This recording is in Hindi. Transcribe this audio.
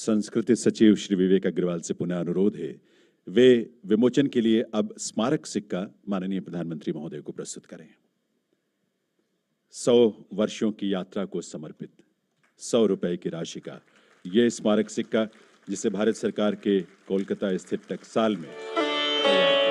संस्कृति सचिव श्री विवेक अग्रवाल से पुनः अनुरोध है, वे विमोचन के लिए अब स्मारक सिक्का माननीय प्रधानमंत्री महोदय को प्रस्तुत करें। 100 वर्षों की यात्रा को समर्पित 100 रुपए की राशि का ये स्मारक सिक्का, जिसे भारत सरकार के कोलकाता स्थित टकसाल में तैयार